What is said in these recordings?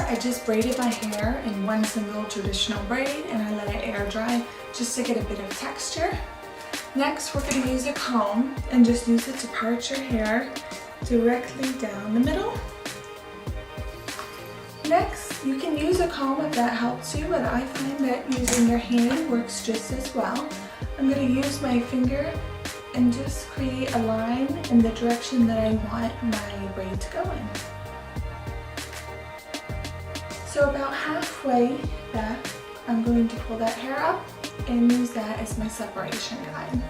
I just braided my hair in one single traditional braid and I let it air dry just to get a bit of texture. Next, we're going to use a comb and just use it to part your hair directly down the middle. Next, you can use a comb if that helps you, but I find that using your hand works just as well. I'm going to use my finger and just create a line in the direction that I want my braid to go in. So about halfway back, I'm going to pull that hair up and use that as my separation guide.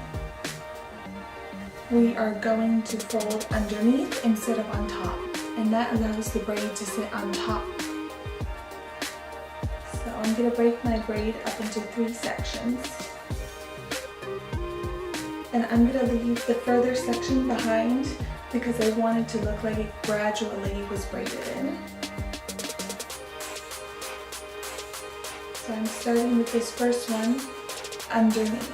We are going to fold underneath instead of on top, and that allows the braid to sit on top. So I'm going to break my braid up into 3 sections. And I'm going to leave the further section behind because I want it to look like it gradually was braided in. So I'm starting with this first one underneath.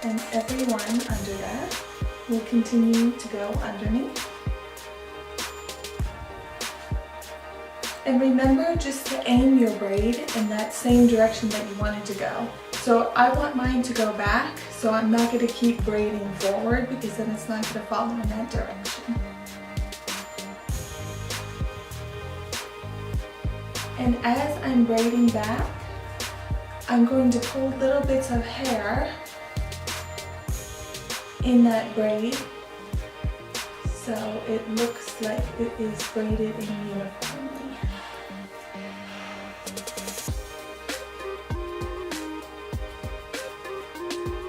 And every one under that will continue to go underneath. And remember just to aim your braid in that same direction that you want it to go. So I want mine to go back, so I'm not going to keep braiding forward because then it's not going to follow in that direction. And as I'm braiding back, I'm going to pull little bits of hair in that braid so it looks like it is braided in uniformly.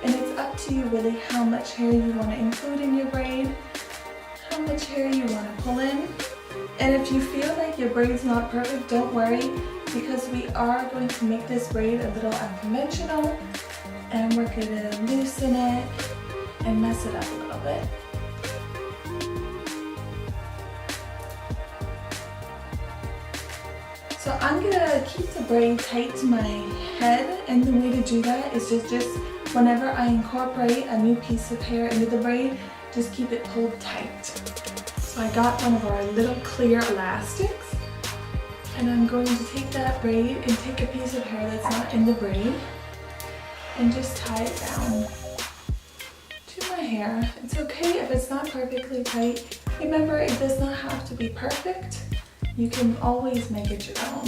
And it's up to you really how much hair you want to include in your braid, how much hair you want to pull in. And if you feel like your braid's not perfect, don't worry, because we are going to make this braid a little unconventional and we're going to loosen it and mess it up a little bit. So I'm going to keep the braid tight to my head, and the way to do that is just whenever I incorporate a new piece of hair into the braid, just keep it pulled tight. So I got one of our little clear elastics, and I'm going to take that braid and take a piece of hair that's not in the braid and just tie it down to my hair. It's okay if it's not perfectly tight. Remember, it does not have to be perfect. You can always make it your own.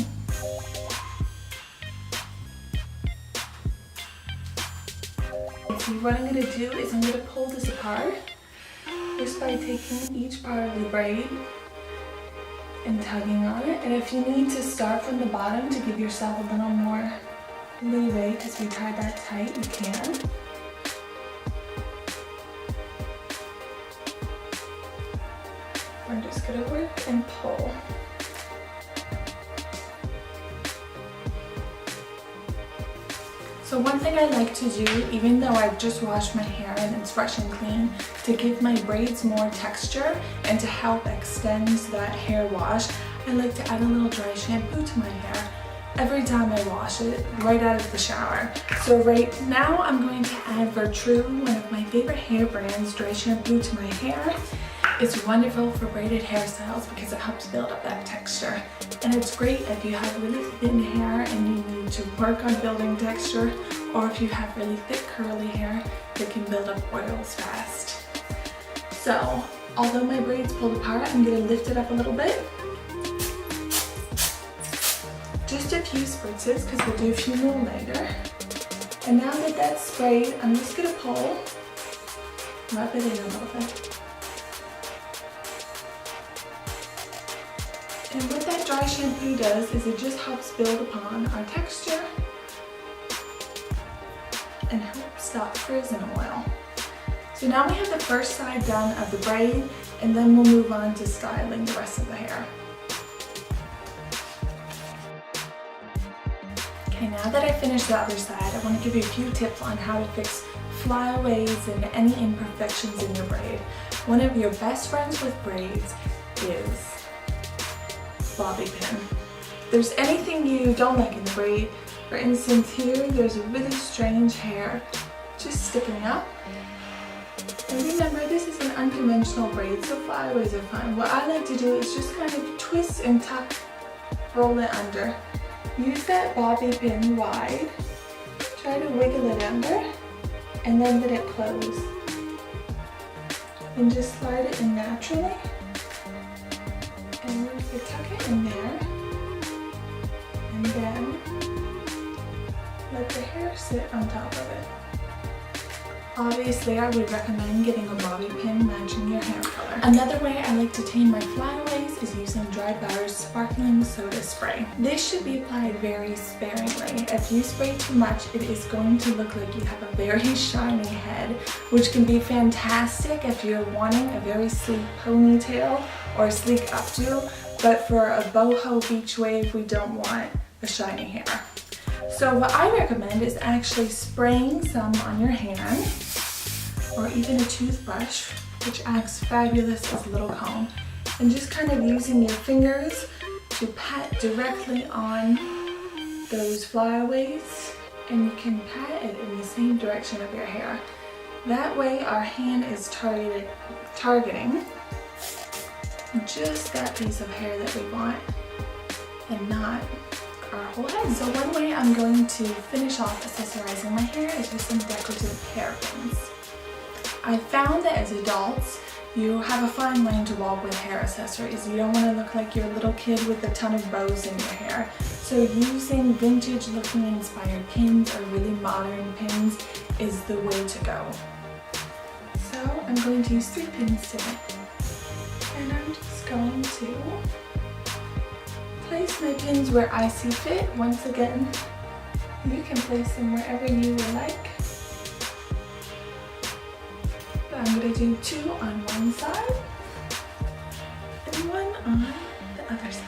So what I'm going to do is I'm going to pull this apart just by taking each part of the braid and tugging on it. And if you need to start from the bottom to give yourself a little more leeway because we tied that tight, you can. We're just going to work and pull. So one thing I like to do, even though I've just washed my hair and it's fresh and clean, to give my braids more texture and to help extend that hair wash, I like to add a little dry shampoo to my hair every time I wash it, right out of the shower. So right now I'm going to add Vertrue, one of my favorite hair brands, dry shampoo to my hair. It's wonderful for braided hairstyles because it helps build up that texture. And it's great if you have really thin hair and you need to work on building texture, or if you have really thick curly hair that can build up oils fast. So, although my braid's pulled apart, I'm going to lift it up a little bit. Just a few spritzes because we'll do a few more later. And now that that's sprayed, I'm just going to pull, rub it in a little bit. And what that dry shampoo does is it just helps build upon our texture and help stop frizz and oil. So now we have the first side done of the braid, and then we'll move on to styling the rest of the hair. Okay, now that I finished the other side, I want to give you a few tips on how to fix flyaways and any imperfections in your braid. One of your best friends with braids is bobby pin. If there's anything you don't like in the braid, for instance here, there's a really strange hair just sticking up. And remember, this is an unconventional braid, so flyaways are fine. What I like to do is just kind of twist and tuck, roll it under. Use that bobby pin wide, try to wiggle it under, and then let it close. And just slide it in naturally. And you tuck it in there. And then let the hair sit on top of it. Obviously, I would recommend getting a bobby pin matching your hair color. Another way I like to tame my flyaways is using Drybar's sparkling soda spray. This should be applied very sparingly. If you spray too much, it is going to look like you have a very shiny head, which can be fantastic if you're wanting a very sleek ponytail or a sleek updo, but for a boho beach wave, we don't want a shiny hair. So what I recommend is actually spraying some on your hand, or even a toothbrush, which acts fabulous as a little comb, and just kind of using your fingers to pat directly on those flyaways, and you can pat it in the same direction of your hair. That way our hand is targeting just that piece of hair that we want, and not our whole head. So one way I'm going to finish off accessorizing my hair is with some decorative hairpins. I found that as adults, you have a fine line to walk with hair accessories. You don't want to look like you're a little kid with a ton of bows in your hair. So using vintage looking inspired pins or really modern pins is the way to go. So I'm going to use 3 pins today. And I'm just going to place my pins where I see fit. Once again, you can place them wherever you would like. But I'm going to do 2 on one side and 1 on the other side.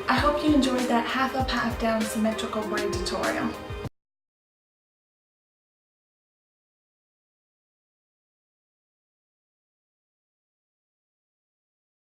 I hope you enjoyed that half up, half down symmetrical braid tutorial.